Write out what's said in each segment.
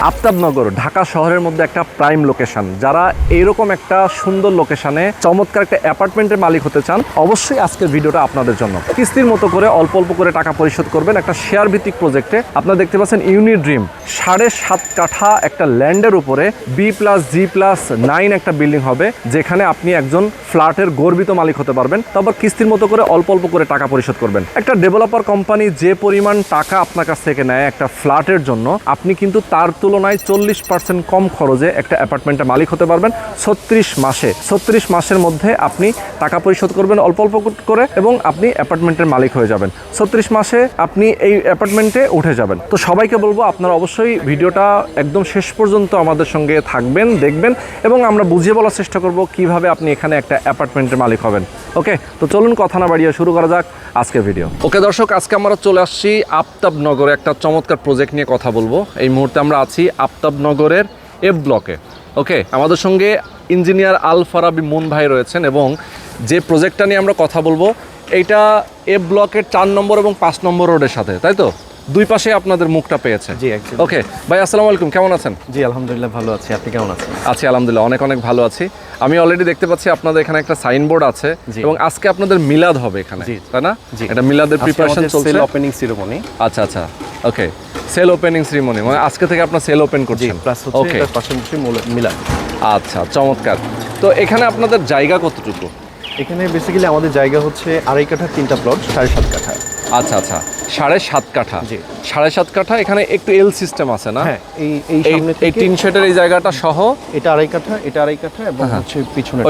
আফতাবনগর ঢাকা শহরের মধ্যে একটা প্রাইম লোকেশন। যারা এইরকম একটা সুন্দর লোকেশনে চমৎকার একটা অ্যাপার্টমেন্টের মালিক হতে চান, অবশ্যই আজকের ভিডিওটা আপনাদের জন্য। কিস্তির মতো করে অল্প অল্প করে টাকা পরিশোধ করবেন একটা শেয়ার ভিত্তিক প্রজেক্টে। আপনারা দেখতে পাচ্ছেন ইউনিট ড্রিম 7.5 কাঠা একটা ল্যান্ডের উপরে B+G+9 একটা বিল্ডিং হবে, যেখানে আপনি একজন ফ্ল্যাটের গর্বিত মালিক হতে পারবেন। তারপর কিস্তির মতো করে অল্প অল্প করে টাকা পরিশোধ করবেন। একটা ডেভেলপার কোম্পানি যে পরিমাণ টাকা আপনার কাছ থেকে নেয় একটা ফ্ল্যাটের জন্য, আপনি কিন্তু তার তুলনায় 40% কম খরচে একটা অ্যাপার্টমেন্টের মালিক হতে পারবেন 36 মাসের মধ্যে আপনি টাকা পরিশোধ করবেন অল্প অল্প করে, এবং আপনি অ্যাপার্টমেন্টের মালিক হয়ে যাবেন। 36 মাসে আপনি এই অ্যাপার্টমেন্টে উঠে যাবেন। তো সবাইকে বলবো আপনারা অবশ্যই ভিডিওটা একদম শেষ পর্যন্ত আমাদের সঙ্গে থাকবেন, দেখবেন, এবং আমরা বুঝিয়ে বলার চেষ্টা করব কিভাবে আপনি এখানে একটা অ্যাপার্টমেন্টের মালিক হবেন। ওকে, তো চলুন কথা না বাড়িয়ে শুরু করা যাক আজকের ভিডিও। ওকে দর্শক, আজকে আমরা চলে আসছি আফতাবনগরে একটা চমৎকার প্রজেক্ট নিয়ে কথা বলবো। এই মুহূর্তে আমরা আছি আফতাবনগরের এফ ব্লকে। ওকে, আমাদের সঙ্গে ইঞ্জিনিয়ার আল ফারাবি মুন ভাই রয়েছেন, এবং যে প্রজেক্টটা নিয়ে আমরা কথা বলবো এইটা এফ ব্লকের 4 নম্বর এবং 5 নম্বর রোডের সাথে, তাই তো? দুই পাশে আপনাদের মুখটা পেয়েছে। জি, ওকে ভাই, আসসালামু আলাইকুম, কেমন আছেন? জি আলহামদুলিল্লাহ ভালো আছি, আপনি কেমন আছেন? আছি আলহামদুলিল্লাহ, অনেক অনেক ভালো আছি। আমি অলরেডি দেখতে পাচ্ছি আপনাদের এখানে একটা সাইনবোর্ড আছে, এবং আজকে আপনাদের মিলাদ হবে এখানে, তাই না? এটা মিলাদের প্রিপারেশন চলছে, সেল ওপেনিং সেরেমনি। আচ্ছা আচ্ছা, ওকে, সেল ওপেনিং সেরেমনি মানে আজকে থেকে আপনারা সেল ওপেন করছেন। প্লাস হচ্ছে এর পাশাপাশি মিলাদ। আচ্ছা, চমৎকার। তো এখানে আপনাদের জায়গা কতটুকু? এখানে বেসিক্যালি আমাদের জায়গা হচ্ছে 2.5 কাঠা 3টা প্লট, 7.5 কাঠা। আচ্ছা আচ্ছা, 7.5 কাঠা। জি, 7.5 কাঠা। এখানে একটু এল সিস্টেম আছে না? হ্যাঁ, এই সামনে এই টিন শেডের এই জায়গাটা সহ এটা 2.5 কাঠা, এটা 2.5 কাঠা, এবং হচ্ছে পিছনে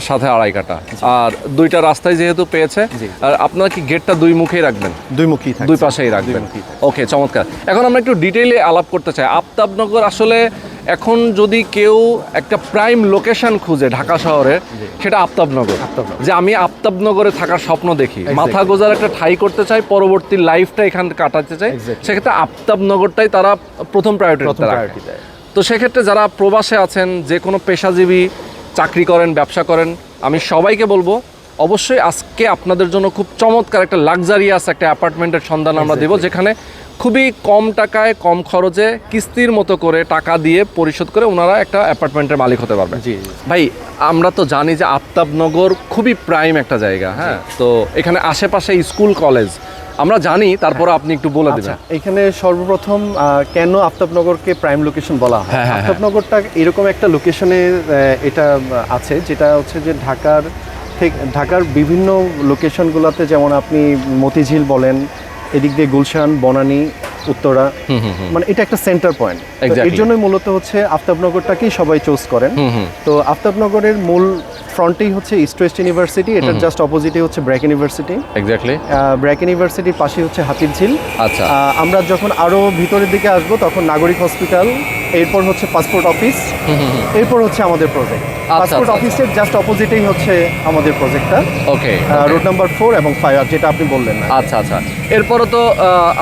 সাথে 2.5 কাঠা। আর দুইটা রাস্তায় যেহেতু পেয়েছে, আর আপনারা কি গেটটা দুই মুখেই রাখবেন? দুই মুখী থাকবে, দুই পাশেই রাখবেন। ওকে, চমৎকার। এখন আমরা একটু ডিটেইলে আলাপ করতে চাই। আফতাবনগর আসলে এখন যদি কেউ একটা প্রাইম লোকেশন খুঁজে ঢাকা শহরে, সেটা আফতাবনগর। যে আমি আফতাবনগরে থাকার স্বপ্ন দেখি, মাথা গোজার একটা ঠাঁই করতে চাই, পরবর্তী লাইফটা এখানে কাটাতে চাই, সেক্ষেত্রে আফতাবনগরটাই তারা প্রথম প্রায়োরিটি দেয়। তো সেক্ষেত্রে যারা প্রবাসে আছেন, যে কোনো পেশাজীবী, চাকরি করেন, ব্যবসা করেন, আমি সবাইকে বলবো অবশ্যই আজকে আপনাদের জন্য খুব চমৎকার একটা লাক্সারিয়াস একটা অ্যাপার্টমেন্টের সন্ধান আমরা দেব, যেখানে খুবই কম টাকায় কম খরচে কিস্তির মতো করে টাকা দিয়ে পরিশোধ করে ওনারা একটা অ্যাপার্টমেন্টের মালিক হতে পারবেন। জি ভাই, আমরা তো জানি যে আফতাবনগর খুবই প্রাইম একটা জায়গা, হ্যাঁ, তো এখানে আশেপাশে স্কুল কলেজ আমরা জানি, তারপরে আপনি একটু বলে দেবেন। এখানে সর্বপ্রথম কেন আফতাবনগরকে প্রাইম লোকেশন বলা হয়? আফতাবনগরটা এরকম একটা লোকেশনে এটা আছে, যেটা হচ্ছে যে ঢাকার বিভিন্ন লোকেশনগুলোতে, যেমন আপনি মতিঝিল বলেন, এদিক দিয়ে গুলশান, বনানী, উত্তরা, মানে এটা একটা সেন্টার পয়েন্ট। এর জন্যই মূলত হচ্ছে আফতাবনগরটাকেই সবাই চুজ করেন। তো আফতাবনগরের মূল ফ্রন্টেই হচ্ছে ইস্ট ওয়েস্ট ইউনিভার্সিটি, এটার জাস্ট অপোজিটে হচ্ছে ব্র্যাক ইউনিভার্সিটি। এক্স্যাক্টলি, ব্র্যাক ইউনিভার্সিটির পাশে হচ্ছে হাতিরঝিল। আচ্ছা, আমরা যখন আরো ভিতরের দিকে আসবো তখন নাগরিক হসপিটাল, এরপর হচ্ছে পাসপোর্ট অফিস, এরপর হচ্ছে আমাদের প্রজেক্ট। পাসপোর্ট অফিসের জাস্ট অপোজিটেই হচ্ছে আমাদের প্রজেক্টটা। ওকে, রোড নাম্বার 4 এবং 5, যেটা আপনি বললেন না। আচ্ছা আচ্ছা, এরপরও তো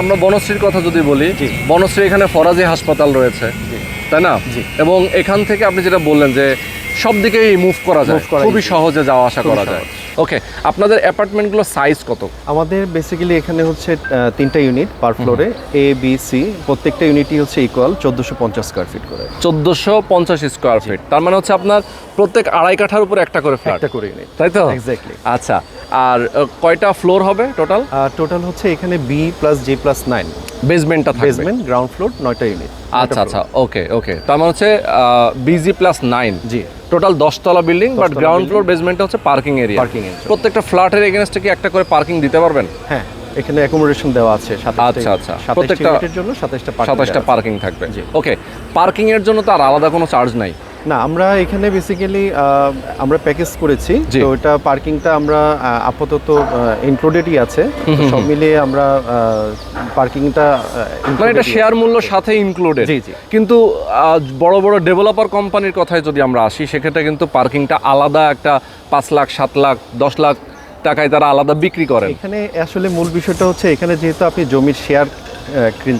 আমরা বনশ্রীর কথা যদি বলি, বনশ্রী এখানে ফরাজি হাসপাতাল রয়েছে, তাই না? এবং এখান থেকে আপনি যেটা বললেন যে সব দিকেই মুভ করা যায়, খুবই সহজে যাওয়া আসা করা যায়। ওকে, আপনাদের অ্যাপার্টমেন্টগুলো সাইজ কত? আমাদের বেসিক্যালি এখানে হচ্ছে 3টা ইউনিট পার ফ্লোরে, এ বি সি, প্রত্যেকটা ইউনিটই হচ্ছে ইকুয়াল 1450 স্কয়ার ফিট করে। 1450 স্কয়ার ফিট, তার মানে হচ্ছে আপনার প্রত্যেক 2.5 কাঠার উপর একটা করে ফ্ল্যাট, একটা করে ইউনিট, তাই তো? এক্স্যাক্টলি। আচ্ছা, আর কয়টা ফ্লোর হবে টোটাল? টোটাল হচ্ছে এখানে B+G+9 বেসমেন্টটা থাকবে, বেসমেন্ট, গ্রাউন্ড ফ্লোর, 9টা ইউনিট। আচ্ছা আচ্ছা, ওকে ওকে, তার মানে হচ্ছে BG+9, জি, টোটাল 10 তলা বিল্ডিং, বাট গ্রাউন্ড ফ্লোর বেসমেন্টটা হচ্ছে পার্কিং এরিয়া। প্রত্যেকটা ফ্ল্যাটের এগেইনস্টে কি একটা করে পার্কিং দিতে পারবেন? হ্যাঁ, এখানে অ্যাকোমোডেশন দেওয়া আছে। আচ্ছা আচ্ছা, প্রত্যেকটা ইউনিটের জন্য 27টা পার্কিং থাকবে। ওকে, পার্কিং এর জন্য তো আর আলাদা কোনো চার্জ নাই? না, আমরা এখানে বেসিক্যালি আমরা প্যাকেজ করেছি, তো এটা পার্কিংটা আমরা আপাতত ইনক্লুডেডই আছে। সব মিলিয়ে আমরা পার্কিংটা মানে এটা শেয়ার মূল্য সাথে ইনক্লুডেড। জি জি, কিন্তু বড় বড় ডেভেলপার কোম্পানির কথায় যদি আমরা আসি, সেক্ষেত্রে কিন্তু পার্কিংটা আলাদা একটা 5 লাখ 7 লাখ 10 লাখ টাকায় তারা আলাদা বিক্রি করেন। এখানে আসলে মূল বিষয়টা হচ্ছে, এখানে যেহেতু আপনি জমির শেয়ার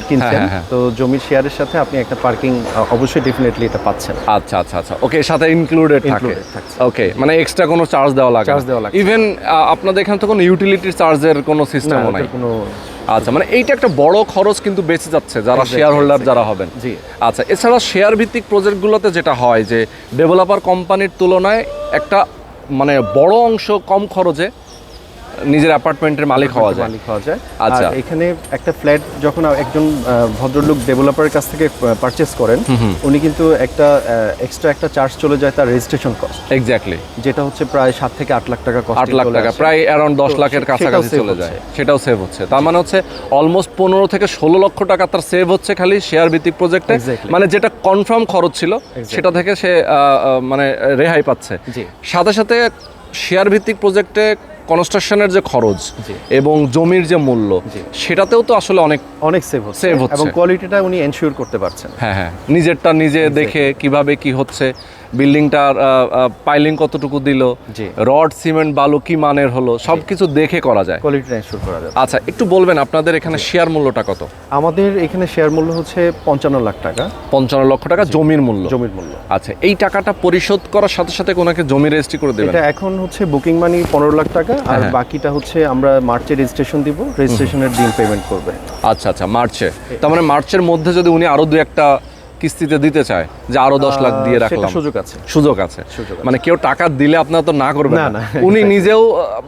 কিনছেন, তো জমির শেয়ারের সাথে আপনি একটা পার্কিং অবশ্যই ডেফিনেটলি এটা পাচ্ছেন। আচ্ছা আচ্ছা আচ্ছা, ওকে, সাথে ইনক্লুডেড থাকে। ওকে, মানে এক্সট্রা কোনো চার্জ দেওয়া লাগে? চার্জ দেওয়া লাগে। ইভেন আপনাদের এখানে তো কোনো ইউটিলিটি চার্জের কোনো সিস্টেমও নাই? কোনো আচ্ছা, মানে এইটা একটা বড় খরচ কিন্তু বেঁচে যাচ্ছে যারা Exactly, শেয়ার হোল্ডার exactly. যারা হবেন। জি। আচ্ছা, এছাড়া শেয়ার ভিত্তিক প্রজেক্টগুলোতে যেটা হয় যে ডেভেলপার কোম্পানির তুলনায় একটা মানে বড় অংশ কম খরচে নিজের অ্যাপার্টমেন্টের মালিক হওয়া যায়। আচ্ছা, আচ্ছা। এখানে একটা ফ্ল্যাট যখন একজন ভদ্রলোক ডেভেলপারের কাছ থেকে পারচেজ করেন, উনি কিন্তু একটা এক্সট্রা একটা চার্জ চলে যায় তার রেজিস্ট্রেশন কস্ট, এক্স্যাক্টলি যেটা হচ্ছে প্রায় 7 থেকে 8 লাখ টাকা কস্ট। 8 লাখ টাকা, প্রায় অ্যারাউন্ড 10 তো লাখের কাছাকাছি সেটাও চলে save যায়, সেটাও সেভ হচ্ছে। তার মানে হচ্ছে অলমোস্ট 15 থেকে 16 লক্ষ টাকা তার সেভ হচ্ছে খালি শেয়ার ভিত্তিক প্রজেক্টে। Exactly. মানে যেটা কনফার্ম খরচ ছিল সেটা থেকে সে মানে রেহাই পাচ্ছে। জি। সাথে সাথে শেয়ার ভিত্তিক প্রজেক্টে কনস্ট্রাকশনের যে খরচ জি। এবং জমির যে মূল্য, জি। সেটাতেও তো আসলে অনেক অনেক সেভ হচ্ছে এবং হচ্ছে। কোয়ালিটিটা উনি এনশিওর করতে পারছেন। হ্যাঁ, নিজেরটা নিজে দেখে কিভাবে কি হচ্ছে, বিল্ডিংটার পাইলিং কতটুকু দিল, জি। রড সিমেন্ট বালু কি মানের হলো, সবকিছু দেখে করা যায়। কোয়ালিটিটা এনশিওর করা যায়। আচ্ছা, একটু বলবেন আপনাদের এখানে শেয়ার মূল্যটা কত? আমাদের এখানে শেয়ার মূল্য হচ্ছে 55 লাখ টাকা 55 লক্ষ টাকা জমির মূল্য। জমির মূল্য। আচ্ছা, এই টাকাটা পরিশোধ করার সাথে সাথে কোনাকে জমি রেজিস্ট্রি করে দেবেন? এটা এখন হচ্ছে বুকিং মানি 15 লাখ টাকা, আর বাকিটা হচ্ছে আমরা মার্চে রেজিস্ট্রেশন দিব, রেজিস্ট্রেশনের দিন পেমেন্ট করবে। আচ্ছা, মার্চে। তার মানে মার্চের মধ্যে যদি উনি আরো দু একটা কিস্তিতে দিতে চায় যে আরো 10 লাখ দিয়ে সেটা রাখলাম, সুযোগ আছে। সুযোগ আছে। মানে কেউ টাকা দিলে আপনারা তো না করবেন না, না, না, উনি নিজেও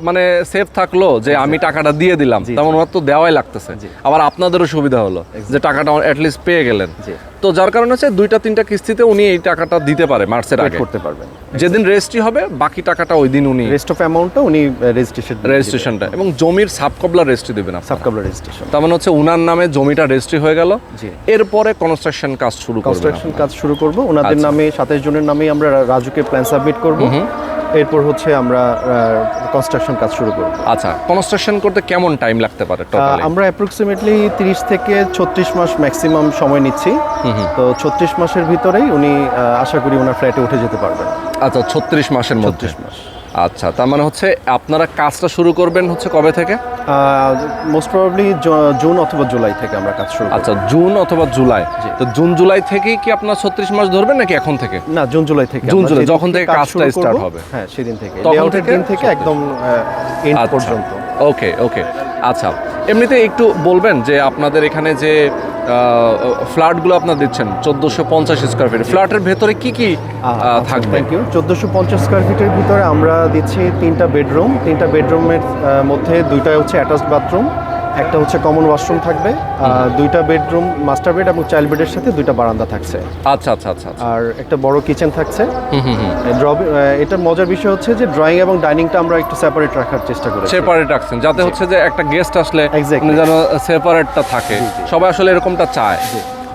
মানে সেফ থাকলো যে আমি টাকাটা দিয়ে দিলাম, তেমন ওনার তো দেওয়াই লাগতেছে। আবার আপনাদেরও সুবিধা হলো যে টাকাটা অ্যাটলিস্ট পেয়ে গেলেন। তো যার কারণে হচ্ছে 2-3টা কিস্তিতে উনি এই টাকাটা দিতে পারে মার্চের আগে করতে পারবেন। যেদিন রেজিস্ট্রি হবে বাকি টাকাটা ওই দিন উনি রেস্ট অফ অ্যামাউন্টটা উনি রেজিস্ট্রেশনটা এবং জমির সাবকবলা রেজিস্ট্রি দিবেন আপনারা। সাবকাবলা রেজিস্ট্রেশন। তার মানে হচ্ছে উনার নামে জমিটা রেজিস্ট্রি হয়ে গেল, জি। এরপরে কনস্ট্রাকশন কাজ শুরু করবেন। কনস্ট্রাকশন কাজ শুরু করব ওনাদের আচ্ছা। নামে, 27 জনের নামে আমরা রাজুকে প্ল্যান সাবমিট করব। এরপর হচ্ছে আমরা কনস্ট্রাকশন কাজ শুরু করব। আচ্ছা, কনস্ট্রাকশন করতে কেমন টাইম লাগতে পারে টোটালি? আমরা অ্যাপ্রক্সিমেটলি 30 থেকে 36 মাস ম্যাক্সিমাম সময় নিচ্ছি। তো 36 মাসের ভিতরেই উনি আশা করি ওনার ফ্ল্যাটে উঠে যেতে পারবেন। আচ্ছা, 36 মাসের মধ্যে। 36 মাস। আচ্ছা, তার মানে হচ্ছে আপনারা কাজটা শুরু করবেন হচ্ছে কবে থেকে? মোস্ট প্রবাবলি জুন অথবা জুলাই থেকে আমরা কাজ শুরু করব। আচ্ছা, জুন অথবা জুলাই। তো জুন জুলাই থেকেই কি আপনার 36 মাস ধরবেন নাকি এখন থেকে? না, জুন জুলাই থেকে। জুন আমরা জুলাই, যেদিন যখন থেকে কাজ কাজটা শুরু করব, স্টার্ট হবে। হ্যাঁ সেদিন থেকে, তখন লেআউটের থেকে দিন থেকে একদম এন্ড আচ্ছা, পর্যন্ত। ওকে। আচ্ছা, এমনিতে একটু বলবেন যে আপনাদের এখানে যে ফ্ল্যাটগুলো আপনারা দিচ্ছেন 1450 স্কয়ার ফিট, ফ্ল্যাটের ভেতরে কি কি থাকবে? Thank you. 1450 স্কয়ার ফিটের ভিতরে আমরা দিচ্ছি 3টা বেডরুম। 3টা বেডরুমের মধ্যে 2টা হচ্ছে অ্যাটাচড বাথরুম, একটা হচ্ছে কমন ওয়াশরুম থাকবে, 2টা বেডরুম মাস্টার বেড এবং চাইল্ড বেডের সাথে 2টা বারান্দা থাকছে। আচ্ছা। আর একটা বড় কিচেন থাকছে। এটার মজার বিষয় হচ্ছে যে ড্রয়িং এবং ডাইনিংটা আমরা একটু সেপারেট রাখার চেষ্টা করেছি। সেপারেট রাখছেন যাতে হচ্ছে যে একটা গেস্ট আসলে Exactly. উনি যেন সেপারেটটা থাকে, সবাই আসলে এরকমটা চায়।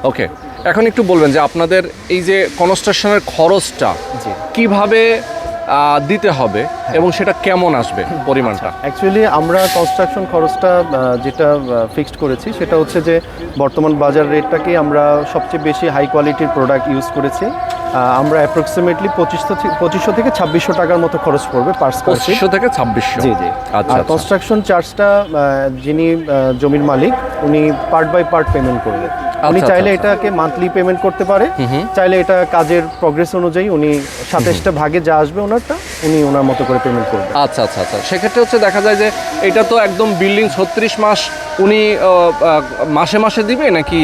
ওকে, এখন একটু বলবেন যে আপনাদের এই যে কনস্ট্রাকশনের খরচটা জি। কিভাবে দিতে হবে এবং সেটা কেমন আসবে পরিমাণটা? অ্যাকচুয়ালি আমরা কনস্ট্রাকশন খরচটা যেটা ফিক্সড করেছি সেটা হচ্ছে যে বর্তমান বাজার রেটটাকে আমরা সবচেয়ে বেশি হাই কোয়ালিটির প্রোডাক্ট ইউজ করেছি। আমরা অ্যাপ্রক্সিমেটলি 2500 থেকে 2600 টাকার মতো খরচ পড়বে পার স্কয়ার ফিট। 2500 থেকে 2600। জি। আচ্ছা। আর কনস্ট্রাকশন চার্জটা যিনি জমির মালিক উনি পার্ট বাই পার্ট পেমেন্ট করবেন। উনি চাইলে এটাকে মান্থলি পেমেন্ট করতে পারে, চাইলে এটা কাজের প্রগ্রেস অনুযায়ী উনি 27টা ভাগে যা আসবে ওনারটা উনি ওনার মতো করে পেমেন্ট করবেন। আচ্ছা। সেক্ষেত্রে হচ্ছে দেখা যায় যে এটা তো একদম বিল্ডিং 36 মাস উনি মাসে মাসে দিবে নাকি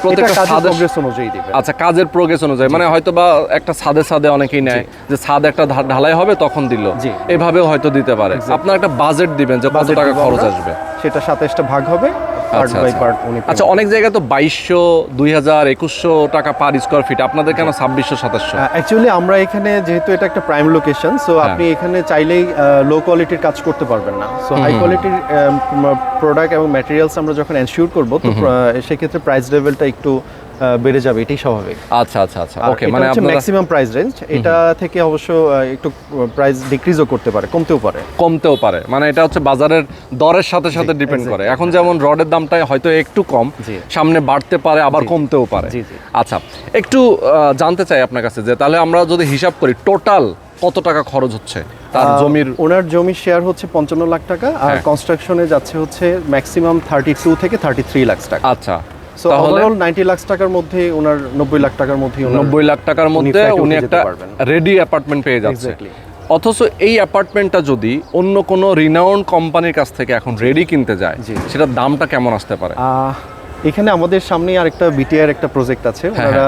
প্রত্যেকটা কাজের ছাদের প্রগ্রেস অনুযায়ী দিবে? আচ্ছা, কাজের প্রোগ্রেস অনুযায়ী, মানে হয়তো বা একটা ছাদে অনেকেই নেয় যে ছাদ একটা ঢালাই হবে তখন দিল, জি। এভাবেও হয়তো দিতে পারে। আপনার একটা বাজেট দিবেন যে কত Budget টাকা দিব খরচ আমরা, আসবে, সেটা 27টা ভাগ হবে পার্ট বাই পার্ট উনি। আচ্ছা, অনেক জায়গায় তো 2200, 2000, 2100 টাকা পার স্কয়ার ফিট, আপনাদের কেন 2600, 2700? অ্যাকচুয়ালি আমরা এখানে যেহেতু এটা একটা প্রাইম লোকেশন, সো আপনি এখানে চাইলেই লো কোয়ালিটির কাজ করতে পারবেন না। সো হাই কোয়ালিটির প্রোডাক্ট এবং ম্যাটেরিয়ালস আমরা যখন এনশিওর করব তো সেক্ষেত্রে প্রাইস লেভেলটা একটু বেড়ে যাবে, এটাই স্বাভাবিক। আচ্ছা। ওকে, মানে আপনার ম্যাক্সিমাম প্রাইস রেঞ্জ, এটা থেকে অবশ্য একটু প্রাইস ডিক্রিজও করতে পারে, কমতেও পারে। মানে এটা হচ্ছে বাজারের দরের সাথে সাথে ডিপেন্ড করে। এখন যেমন রডের দামটা হয়তো একটু কম, সামনে বাড়তে পারে আবার কমতেও পারে। আচ্ছা, একটু জানতে চাই আপনার কাছে যে তাহলে আমরা যদি হিসাব করি টোটাল কত টাকা খরচ হচ্ছে তার জমির? ওনার জমির শেয়ার হচ্ছে 55 লাখ টাকা, আর কনস্ট্রাকশনে যাচ্ছে হচ্ছে ম্যাক্সিমাম 32 থেকে 33 লাখ টাকা। আচ্ছা, সো ওভারঅল 90 লাখ টাকার মধ্যে ওনার 90 লাখ টাকার মধ্যে 90 লাখ টাকার মধ্যে উনি একটা রেডি অ্যাপার্টমেন্ট পেয়ে যাচ্ছে। অথচ এই অ্যাপার্টমেন্টটা যদি অন্য কোনো রিনাউন্ড কোম্পানির কাছ থেকে এখন রেডি কিনতে যায়, জি। সেটার দামটা কেমন আসতে পারে? এখানে আমাদের সামনেই আরেকটা বিটিআর একটা প্রজেক্ট আছে, ওনারা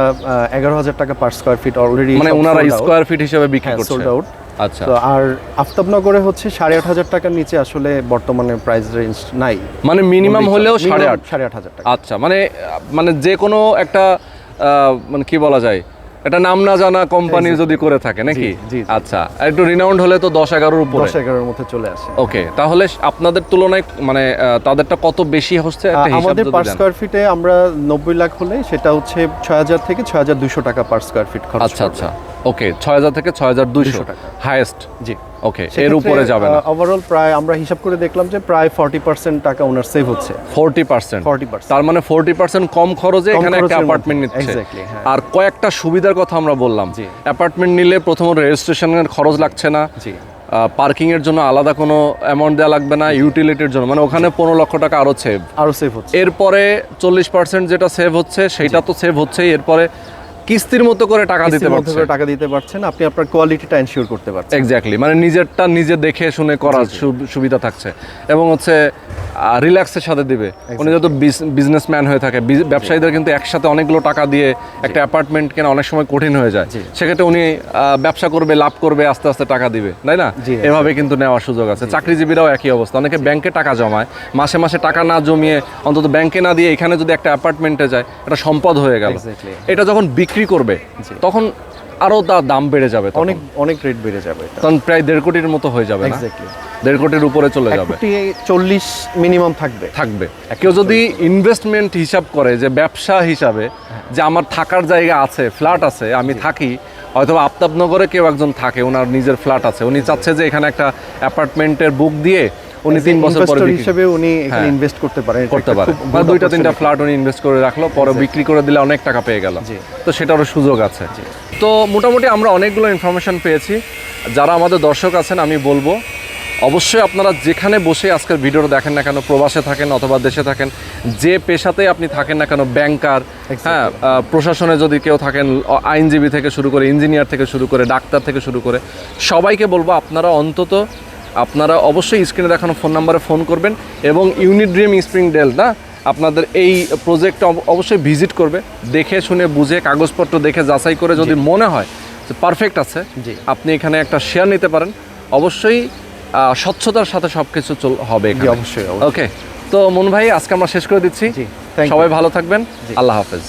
11,000 টাকা পার স্কয়ার ফিট অলরেডি, মানে ওনারা স্কয়ার ফিট হিসেবে বিক্রি করছে। Sold out. আচ্ছা। তো আর আফতাবনগরে হচ্ছে 8,500 টাকার নিচে আসলে বর্তমানে প্রাইস রেঞ্জ নাই, মানে মিনিমাম হলেও 8,500। 8,500 টাকা। আচ্ছা, মানে যে কোনো একটা মানে কি বলা যায়, এটা নাম না জানা কোম্পানি যদি করে থাকে নাকি? জি। আচ্ছা, একটু রিনাউন্ড হলে তো 10-11 উপরে, 10-11 এর মধ্যে চলে আসে। ওকে, তাহলে আপনাদের তুলনায় মানে তাদেরটা কত বেশি হচ্ছে একটা হিসাব আমাদের যদি পার দেন। স্কয়ার ফিটে আমরা 90 লাখ হলে সেটা হচ্ছে 6,000 থেকে 6,200 টাকা পার স্কয়ার ফিট খরচ। আচ্ছা, ওকে, 6,000 থেকে 6,200 টাকা হাইয়েস্ট। জি, ওকে, এর উপরে যাবে না। ওভারঅল প্রায় আমরা হিসাব করে দেখলাম যে প্রায় 40% টাকা ওনার সেভ হচ্ছে। 40%? 40%। তার মানে 40% কম খরচে কম এখানে একটা খরচের অ্যাপার্টমেন্ট মধ্যে, নিচ্ছে। exactly, হ্যাঁ। আর কয়েকটা সুবিধার কথা আমরা বললাম। জি। অ্যাপার্টমেন্ট নিলে প্রথমত রেজিস্ট্রেশনের খরচ লাগছে না, জি, পার্কিং এর জন্য আলাদা কোনো অ্যামাউন্ট দেওয়া লাগবে না, ইউটিলিটির জন্য মানে ওখানে 15 লক্ষ টাকা আরো সেভ। আরো সেভ হচ্ছে। এরপরে 40% যেটা সেভ হচ্ছে সেটা তো সেভ হচ্ছেই, এরপরে কিস্তির মতো করে টাকা দিতে কিস্তির মধ্যে পারছেন। করে টাকা দিতে পারছেন, আপনি আপনার কোয়ালিটিটা এনশিওর করতে পারছেন। এক্স্যাক্টলি, মানে নিজেরটা নিজে দেখে শুনে করার সুবিধা থাকছে, এবং হচ্ছে রিল্যাক্সের সাথে দিবে। উনি যত বিজনেসম্যান হয়ে থাকে, ব্যবসায়ীদের কিন্তু একসাথে অনেকগুলো টাকা দিয়ে একটা অ্যাপার্টমেন্ট কেনা অনেক সময় কঠিন হয়ে যায়। সেক্ষেত্রে উনি ব্যবসা করবে, লাভ করবে, আস্তে আস্তে টাকা দিবে, তাই না? এভাবে কিন্তু নেওয়ার সুযোগ আছে। চাকরিজীবীরাও একই অবস্থা, অনেকে ব্যাংকে টাকা জমায়, মাসে মাসে টাকা না জমিয়ে অন্তত ব্যাংকে না দিয়ে এখানে যদি একটা অ্যাপার্টমেন্টে যায়, এটা সম্পদ হয়ে গেল। Exactly. এটা যখন বিক্রি করবে তখন আরো তার দাম বেড়ে যাবে, অনেক অনেক রেট বেড়ে যাবে, তখন প্রায় 1.5 কোটির মতো হয়ে যাবে না? এক্স্যাক্টলি 1.5 কোটির উপরে চলে যাবে। 1,40 মিনিমাম থাকবে। কেউ যদি ইনভেস্টমেন্ট হিসাব করে, যে ব্যবসা হিসাবে, যে আমার থাকার জায়গা আছে, ফ্ল্যাট আছে, আমি থাকি, হয়তো আফতাবনগরে কেউ একজন থাকে, ওনার নিজের ফ্ল্যাট আছে, উনি চাচ্ছে যে এখানে একটা অ্যাপার্টমেন্টের বুক দিয়ে উনি 3 বছর পরে হিসেবে উনি এখানে ইনভেস্ট করতে পারেন, বা 2-3টা ফ্ল্যাট উনি ইনভেস্ট করে রাখলো, পরে বিক্রি করে দিলে অনেক টাকা পেয়ে গেল, তো সেটারও সুযোগ আছে। তো মোটামুটি আমরা অনেকগুলো ইনফরমেশন পেয়েছি। যারা আমাদের দর্শক আছেন, আমি বলবো অবশ্যই আপনারা যেখানে বসে আজকের ভিডিওটা দেখেন না কেন, প্রবাসে থাকেন অথবা দেশে থাকেন, যে পেশাতেই আপনি থাকেন না কেন, ব্যাংকার, হ্যাঁ, প্রশাসনে যদি কেউ থাকেন, আইনজীবী থেকে শুরু করে, ইঞ্জিনিয়ার থেকে শুরু করে, ডাক্তার থেকে শুরু করে, সবাইকে বলবো আপনারা অবশ্যই স্ক্রিনে দেখানো ফোন নাম্বারে ফোন করবেন, এবং ইউনিট ড্রিম স্প্রিংডেল না আপনাদের এই প্রজেক্টটা অবশ্যই ভিজিট করবে, দেখে শুনে বুঝে কাগজপত্র দেখে যাচাই করে যদি মনে হয় যে পারফেক্ট আছে, আপনি এখানে একটা শেয়ার নিতে পারেন। অবশ্যই স্বচ্ছতার সাথে সব কিছু হবে এখানে। অবশ্যই। ওকে, তো মন ভাই, আজকে আমরা শেষ করে দিচ্ছি। সবাই ভালো থাকবেন। আল্লাহ হাফেজ।